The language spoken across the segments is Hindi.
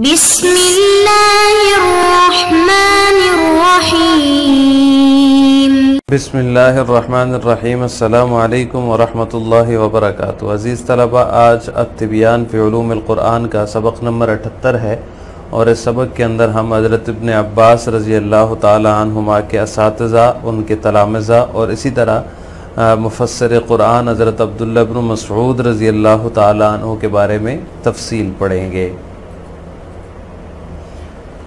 बिस्मिल्लाहिर्रहमानिर्रहीम। बिस्मिल्लाहिर्रहमानिर्रहीम। अस्सलामु अलैकुम वरहमतुल्लाहि वबरकातुहू। अज़ीज़ तलबा, आज अत्तिबियान फ़ी उलूमिल क़ुरआन का सबक नंबर 78 है और इस सबक के अंदर हम हज़रत इब्न अब्बास रज़ी अल्लाह ताला अन्हुमा के असातिज़ा, उनके तलामिज़ा और इसी तरह मुफ़स्सिर क़ुरआन हज़रत अब्दुल्लाह इब्न मसऊद रज़ी अल्लाह ताला अन्हु के बारे में तफ़सील पढ़ेंगे।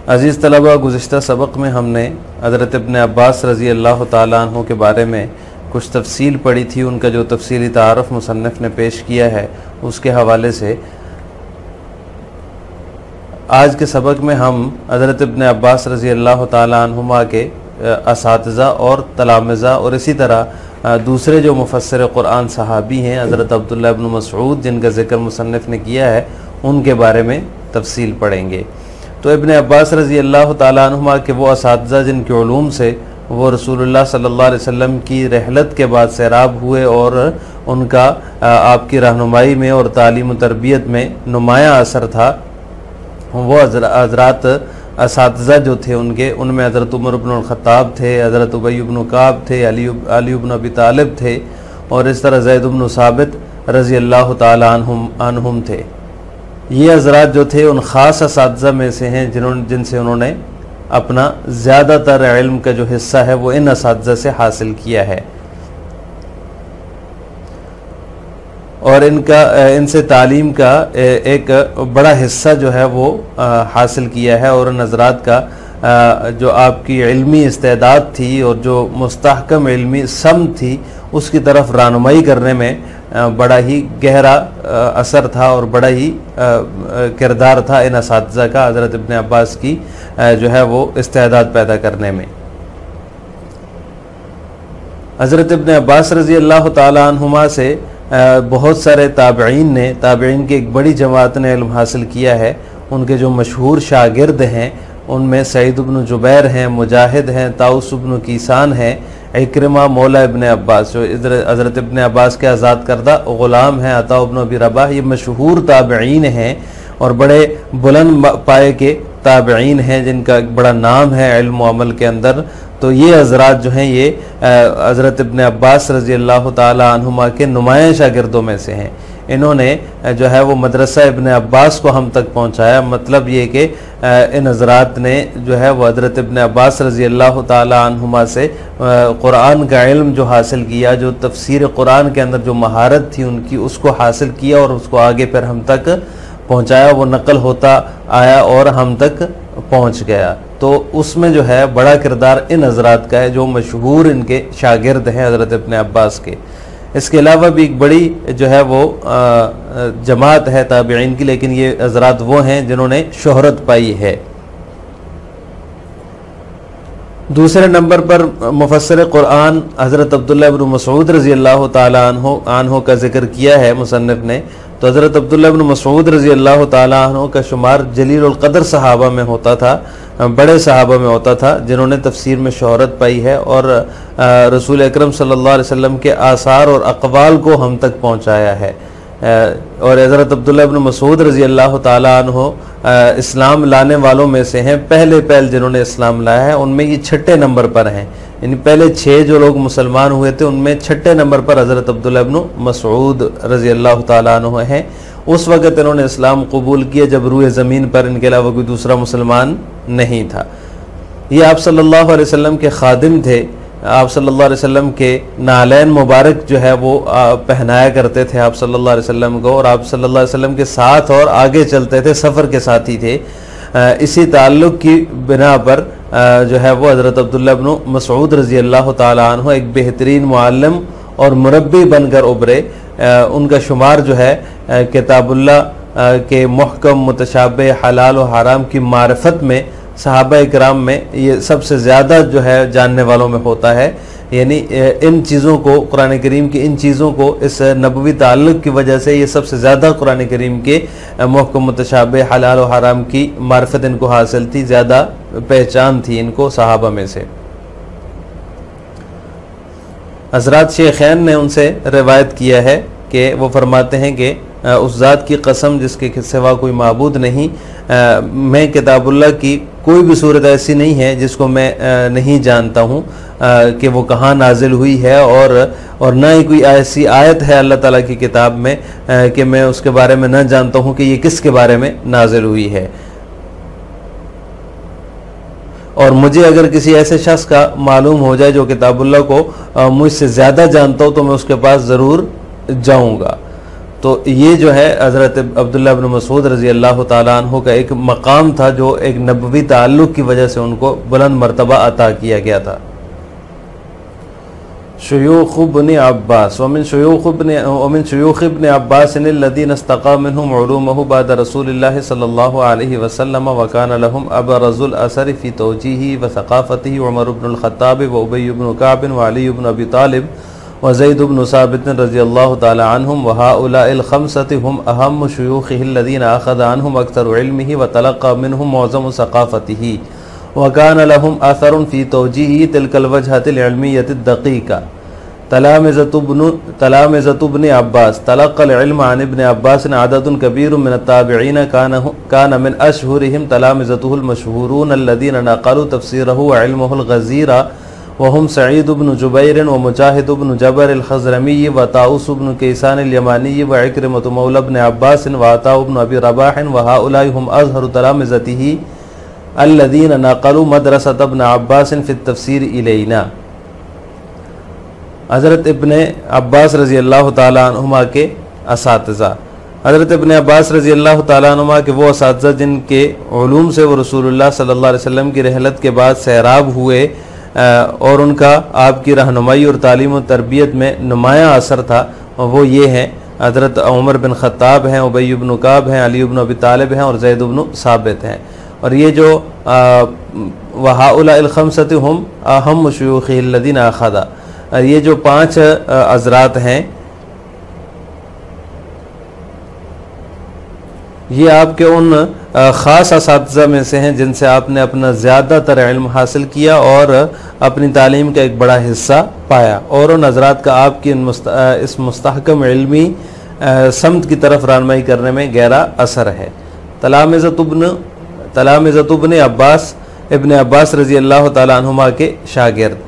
अज़ीज़ तलबा, गुज़िश्ता सबक में हमने हज़रत इब्न अब्बास रज़ी अल्लाह ताला अन्हु के बारे में कुछ तफ़सील पढ़ी थी। उनका जो तफ़सीली तारफ़ मुसन्निफ़ ने पेश किया है उसके हवाले से आज के सबक में हम हज़रत इब्न अब्बास रज़ी अल्लाह ताला अन्हुमा के असातिज़ा और तलामिज़ा और इसी तरह दूसरे जो मुफ़स्सिर क़ुरआन सहाबी हैं हज़रत अब्दुल्लाह इब्न मसऊद, जिनका ज़िक्र मुसन्निफ़ ने किया है, उनके बारे में तफ़सील पढ़ेंगे। तो इब्न अब्बास रज़ी अल्लाह ताला अन्हुमा के वो असातिज़ा जिनके उलूम से वो रसूलुल्लाह सल्लल्लाहु अलैहि वसल्लम की रहलत के बाद सैराब हुए और उनका आपकी रहनुमाई में और तालीम व तरबियत में नुमायाँ असर था, वो हज़रात असातिज़ा जो थे उनके, उनमें हज़रत उमर इब्न ख़त्ताब थे, हज़रत उबई इब्न काब थे, अली इब्न अबी तालिब थे और इस तरह ज़ैद इब्न साबित रज़ी अल्लाह ताला अन्हुम थे। ये हज़रात जो थे उन ख़ास असातिज़ा में से हैं जिनसे उन्होंने अपना ज़्यादातर इल्म का जो हिस्सा है वो इन असातिज़ा से हासिल किया है और इनसे तालीम का एक बड़ा हिस्सा जो है वो हासिल किया है और हज़रात का जो आपकी इल्मी इस्तेदाद थी और जो मुस्तहकम इल्मी सम थी उसकी तरफ रहनुमाई करने में बड़ा ही गहरा असर था और बड़ा ही किरदार था इन असातिज़ा का हज़रत इब्न अब्बास की जो है वो इस्तेदाद पैदा करने में। हज़रत इब्न अब्बास रज़ी अल्लाह ताला अन्हुमा से बहुत सारे ताबईन की एक बड़ी जमात ने इल्म हासिल किया है। उनके जो मशहूर शागिर्द हैं उनमें सईद इब्न जुबैर हैं, मुजाहिद हैं, ताउस इब्न कीसान हैं, इक्रिमा मौला इब्न अब्बास जो हज़रत इब्न अब्बास के आज़ाद करदा ग़ुलाम हैं, अता इब्न अबी रबाह, ये मशहूर ताबईन हैं और बड़े बुलंद पाए के ताबईन हैं जिनका एक बड़ा नाम है इल्म व अमल के अंदर। तो ये हज़रात जो हैं ये हज़रत इब्न अब्बास रज़ी अल्लाह ताला अन्हुमा के नुमायाँ शागिर्दों में से हैं। इन्होंने जो है वो मदरसा इब्न अब्बास को हम तक पहुँचाया। मतलब ये कि इन हज़रात ने जो है वो हज़रत इब्न अब्बास रज़ी अल्लाह ताला अन्हुमा से क़ुरआन का इल्म जो हासिल किया, जो तफ़सीर क़ुरआन के अंदर जो महारत थी उनकी, उसको हासिल किया और उसको आगे फिर हम तक पहुँचाया। वो नकल होता आया और हम तक पहुँच गया। तो उसमें जो है बड़ा किरदार इन हज़रात का है जो मशहूर इनके शागिर्द हैं हज़रत इब्न अब्बास के। इसके अलावा भी एक बड़ी जो है वो जमात है ताबईन की, लेकिन ये हज़रात वो हैं जिन्होंने शोहरत पाई है। दूसरे नंबर पर मुफ़स्सिर क़ुरआन हज़रत अब्दुल्लाह इब्न मसऊद रज़ी अल्लाह ताला अन्हु का ज़िक्र किया है मुसन्निफ़ ने। तो हज़रत अब्दुल्लाह इब्न मसऊद रज़ी अल्लाह ताला अन्हु का शुमार जलीलुल क़द्र सहाबा में होता था, बड़े सहाबा में होता था जिन्होंने तफ़सीर में शोहरत पाई है और रसूल अकरम सल्लल्लाहु अलैहि वसल्लम के आसार और अक़वाल को हम तक पहुँचाया है। और हज़रत अब्दुल्लाह इब्न मसऊद रज़ी अल्लाह ताला अन्हु इस्लाम लाने वालों में से हैं, पहले जिन्होंने इस्लाम लाया है उनमें ये 6ठे नंबर पर हैं। यानी पहले 6 जो लोग मुसलमान हुए थे उनमें 6ठे नंबर पर हज़रत अब्दुल्लाह इब्न मसऊद रज़ी अल्लाह ताला अन्हु हैं। उस वक़्त इन्होंने इस्लाम कबूल किया जब रूए ज़मीन पर इनके अलावा कोई दूसरा मुसलमान नहीं था। ये आप सल्लल्लाहु अलैहि वसल्लम के खादिम थे। आप सल्लल्लाहु अलैहि वसल्लम के नालैन मुबारक जो है वो पहनाया करते थे आप सल्लल्लाहु अलैहि वसल्लम को और आप सल्लल्लाहु अलैहि वसल्लम के साथ और आगे चलते थे, सफ़र के साथी थे। इसी ताल्लुक़ की बिना पर जो है वो हज़रत अब्दुल्लाह इब्न मसऊद रज़ी अल्लाह ताला अन्हु एक बेहतरीन मुअल्लिम और मुरब्बी बनकर उभरे। उनका शुमार जो है किताबुल्लाह के मुहकम, मुतशाबे, हलाल और हराम की मारिफत में सहाबा इकराम में ये सबसे ज़्यादा जो है जानने वालों में होता है। यानी इन चीज़ों को, कुरान करीम की इन चीज़ों को, इस नबवी ताल्लुक़ की वजह से ये सबसे ज़्यादा कुरान करीम के मुहकम, मुतशाबे, हलाल और हराम की मारिफत इनको हासिल थी, ज़्यादा पहचान थी इनको सहाबा में से। हज़रत शेखैन ने उनसे रिवायत किया है कि वो फरमाते हैं कि उस ज़ात की कसम जिसके सिवा कोई माबूद नहीं, मैं किताबुल्लाह की कोई भी सूरत ऐसी नहीं है जिसको मैं नहीं जानता हूँ कि वो कहाँ नाजिल हुई है, और ना ही कोई ऐसी आयत है अल्लाह ताला की किताब में कि मैं उसके बारे में न जानता हूँ कि ये किसके बारे में नाजिल हुई है। और मुझे अगर किसी ऐसे शख्स का मालूम हो जाए जो किताबुल्लाह को मुझसे ज़्यादा जानता हो तो मैं उसके पास ज़रूर जाऊँगा। तो ये जो है हज़रत अब्दुल्लाह इब्न मसूद रज़ी अल्लाह ताला अन्हु का एक मकाम था जो एक नबवी ताल्लुक़ की वजह से उनको बुलंद मर्तबा अता किया गया था। शुयूख़ इब्न अब्बास वमिन शुयूख़ इब्न अब्बास लज़ीना इस्तक़ा मिनहुम उलूमुहु बाद रसूलिल्लाहि सल्लल्लाहु अलैहि वसल्लम व कान लहुम अबरज़ुल असर फ़ी तौजीही व सक़ाफ़तिही उमर इब्नुल ख़त्ताब व उबय इब्न कअब व अली इब्न अबी तालिब व ज़ैद इब्न साबित रज़ियल्लाहु तआला अन्हुम व हाउलाइल ख़म्सति हुम अहम्मु शुयूख़िही लज़ीना अख़ज़ अन्हुम अक्सरु इल्मिही व तलक़्क़ा मिनहुम मुअज़्ज़मु सक़ाफ़तिही व कान लहुम असरुन फ़ी तौजीही तिलकल वजहतिल इल्मिय्यतिद दक़ीक़ा। तलामिज़तु इब्न अब्बास तलक़्क़ल इल्म अन इब्न अब्बास अददुन कबीरुन मिन अत्ताबिईन कान मिन अशहुरिहिम तलामिज़तुहुल मशहूरून अल्लज़ीना नक़लू तफ़सीरहु व इल्महुल गज़ीरा व हुम सईद इब्न जुबैर व मुजाहिद इब्न जबर अल-ख़ज़रमी व ताऊस इब्न कैसान अल-यमानी व इक्रिमतु मौला इब्न अब्बास व अता इब्न अबी रबाह व हाउलाई हुम अज़हरु तलामिज़तिही अल्लज़ीना नक़लू मदरसत इब्न अब्बास फ़ी तफ़सीर इलैना। हज़रत इब्ने अब्बास रज़ी अल्लाह ताला अन्हुमा के असातिज़ा, हज़रत इब्ने अब्बास रज़ी अल्लाह ताला अन्हुमा के वो असातिज़ा जिनके उलूम से वो रसूलुल्लाह सल्लल्लाहु अलैहि वसल्लम की रहलत के बाद सैराब हुए और उनका आपकी रहनुमाई और तालीम और तरबियत में नुमाया असर था, वो ये हैं हज़रत उमर बिन ख़त्ताब हैं, उबय इब्न कअब हैं, अली इब्न अबी तालिब हैं और ज़ैद इब्न साबित हैं। और ये जो वहाउलाइल ख़म्सति हुम अहम्मु शुयूख़िही लज़ीना अख़ज़ा, ये जो 5 हज़रात हैं ये आपके उन ख़ास असातिज़ा में से हैं जिनसे आपने अपना ज़्यादातर इल्म हासिल किया और अपनी तालीम का एक बड़ा हिस्सा पाया, और उन हज़रात का आपकी इस मुस्तहकम इल्मी समत की तरफ रहनुमाई करने में गहरा असर है। तलामिज़तु इब्न अब्बास इब्न अब्बास रज़ी अल्लाह ताला अन्हुमा के शागिर्द।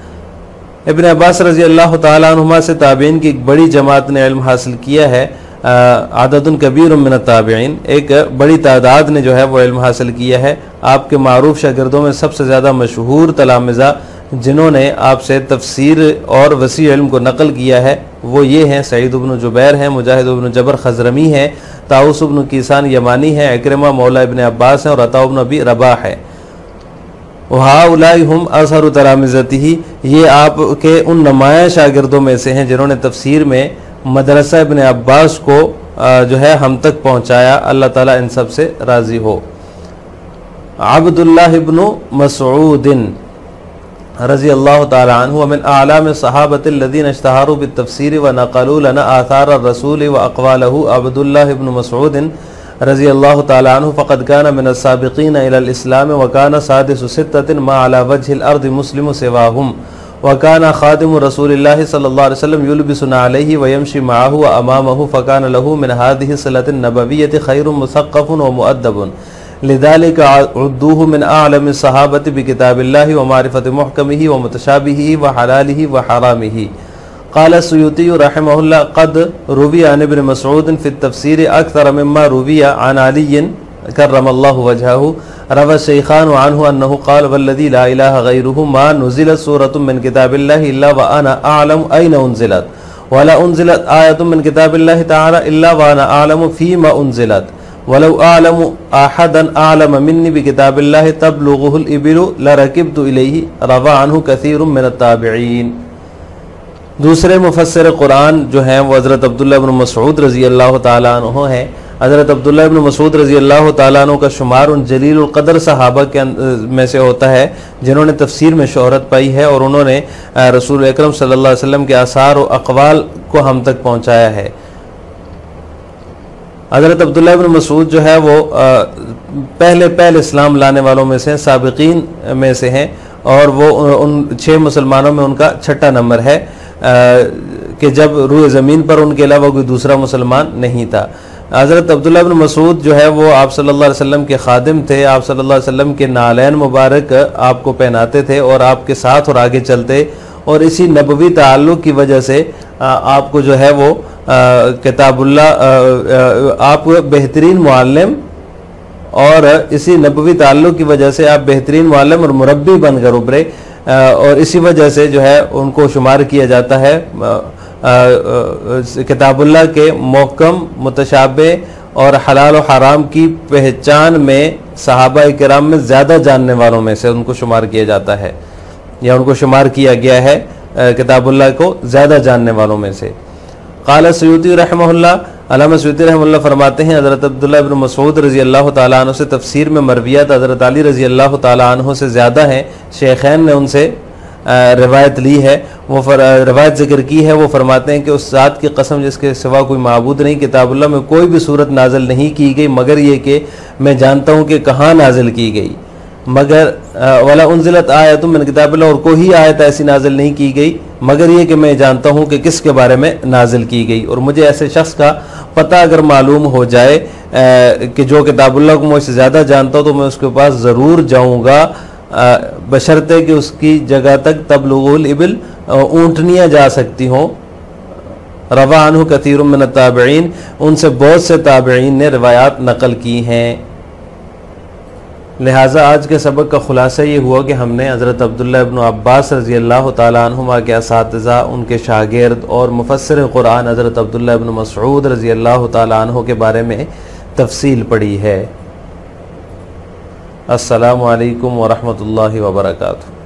इब्न अब्बास रज़ी अल्लाह ताला अन्हुमा से ताबीन की एक बड़ी जमात ने इल्म हासिल किया है। आददुन कबीर मिन ताबीन, एक बड़ी तादाद ने जो है वो इल्म हासिल किया है। आपके मारूफ शागिर्दों में सबसे ज़्यादा मशहूर तलामिज़ा जिन्होंने आपसे तफसीर और वसी इल्म को नकल किया है वो ये हैं सईद इब्न जुबैर हैं, मुजाहिद इब्न जबर ख़ज़रमी हैं, ताऊस इब्न कैसान यमानी हैं, इक्रिमा मौला इब्न अब्बास हैं और अता इब्न अबी रबाह है। वहाउलाई हुम अज़हरु तलामिज़तिही, ये आपके उन नुमाया शागिर्दों में से हैं जिन्होंने तफसीर में मदरसा इब्न अब्बास को जो है हम तक पहुँचाया। अल्लाह ताला इन सब से राज़ी हो। अब्दुल्लाह इब्न मसऊद रज़ी अल्लाह ताला अन्हु मिन आलाम सहाबतिल लज़ीना इश्तहारू बित्तफ़सीर व नक़लू लना आसार ar-रसूल व अक़वालहु। अब्दुल्लाह इब्न मसऊद रज़ी अल्लाह ताला अन्हु फ़क़द कान मिन अस्साबिक़ीन इलल इस्लाम व कान सादिसु सित्ततिन मा अला वज्हिल अर्दि मुस्लिमु सिवाहुम व कान ख़ादिमु रसूलिल्लाहि सल्लल्लाहु अलैहि वसल्लम युल्बिसुना अलैहि व यमशी मअहु व अमामहु फ़कान लहु मिन हादिहि सिलतिन नबविय्यति ख़ैरुन मुसक़्क़फ़ुन व मुअद्दबुन लिज़ालिका उद्दूहु मिन आलमि सहाबति बिकिताबिल्लाहि व मारिफ़ति मुहकमिही व मुतशाबिही व हलालिही व हरामिही। क़ाल सुयूती रहमहुल्लाह क़द रुविया अन इब्न मसऊद फ़ी तफ़सीर अक्सर मिम्मा रुविया अन अली कर्रमल्लाहु वजहहु। रवा शैखान अन्हु अन्नहु क़ाल वल्लज़ी ला इलाहा गैरुहु मा नुज़िलत सूरतुम मिन किताबिल्लाहि इल्ला व अना अअलमु ऐना उन्ज़िलत वला उन्ज़िलत आयतुम मिन किताबिल्लाहि तआला इल्ला व अना अअलमु फ़ीमा उन्ज़िलत वलौ अअलमु अहदन अअलम मिन्नी बिकिताबिल्लाहि तबलुगुहुल इबिलु लरकिब्तु इलैहि। रवा अन्हु कसीरुम मिन अत्ताबिईन। दूसरे मुफस्सिर कुरान जो हैं वो हज़रत अब्दुल्लाह इब्न मसऊद रज़ी अल्लाह ताला अन्हु हैं। हज़रत अब्दुल्लाह इब्न मसऊद रज़ी अल्लाह ताला अन्हु का शुमार उन जलीलुल क़द्र सहाबा के में से होता है जिन्होंने तफसीर में शोहरत पाई है और उन्होंने रसूल अकरम सल्लल्लाहु अलैहि वसल्लम के आसार और अक़वाल को हम तक पहुँचाया है। हज़रत अब्दुल्लाह इब्न मसऊद जो है वो पहले इस्लाम लाने वालों में से साबिक़ीन में से हैं और वो उन 6 मुसलमानों में उनका 6ठा नंबर है कि जब रूए ज़मीन पर उनके अलावा कोई दूसरा मुसलमान नहीं था। हज़रत अब्दुल्लाह इब्न मसूद जो है वो आप सल्लल्लाहु अलैहि वसल्लम के खादिम थे। आप सल्लल्लाहु अलैहि वसल्लम के नालैन मुबारक आपको पहनाते थे और आपके साथ और आगे चलते, और इसी नबवी ताल्लुक़ की वजह से आपको जो है वो किताबुल्लाह आप बेहतरीन मुअल्लिम, और इसी नबवी ताल्लुक़ की वजह से आप बेहतरीन मुअल्लिम और मुरब्बी बनकर उभरे, और इसी वजह से जो है उनको शुमार किया जाता है किताबुल्लाह के मोहकम, मुतशाबे और हलाल और हराम की पहचान में सहाबा किराम में ज़्यादा जानने वालों में से उनको शुमार किया जाता है, या उनको शुमार किया गया है किताबुल्लाह को ज़्यादा जानने वालों में से। क़ाल सयूती रहमहुल्लाह, अल्लामा सयूती रहमहुल्लाह फरमाते हैं हज़रत अब्दुल्लाह इब्न मसूद रज़ी अल्लाह ताला अन्हु से तफसीर में मरवियात हज़रत अली रज़ी अल्लाह ताला अन्हु से ज़्यादा हैं। शेखैन ने उनसे रिवायत ली है, वो रिवायत ज़िक्र की है। वो फरमाते हैं कि उस ज़ात की कसम जिसके सिवा कोई माबूद नहीं, किताबुल्लाह में कोई भी सूरत नाजिल नहीं की गई मगर ये कि मैं जानता हूँ कि कहाँ नाजिल की गई, मगर वला उन्ज़िलत आयतुम मिन किताबिल्लाह, और कोई आयत ऐसी नाजिल नहीं की गई मगर ये कि मैं जानता हूँ कि किसके बारे में नाजिल की गई। और मुझे ऐसे शख्स का पता अगर मालूम हो जाए कि जो किताबुल्लाह को मुझसे ज़्यादा जानता हो तो मैं उसके पास ज़रूर जाऊँगा, बशर्ते कि उसकी जगह तक तबलुगुल इबिल ऊँटनियाँ जा सकती हों। रवा अन्हु कसीरुम मिन ताबिईन, उनसे बहुत से ताबिईन ने रिवायात नकल की हैं। लिहाजा आज के सबक का ख़ुलासा ये हुआ कि हमने हज़रत अब्दुल्लाह इब्न अब्बास रज़ी अल्लाह ताला अन्हुमा के असातिज़ा, उनके शागिर्द और मुफस्सिर क़ुरान हज़रत अब्दुल्लाह इब्न मसऊद रज़ी अल्लाह ताला अन्हु के बारे में तफसील पढ़ी है। अस्सलामु अलैकुम व रहमतुल्लाहि व बरकातुहू।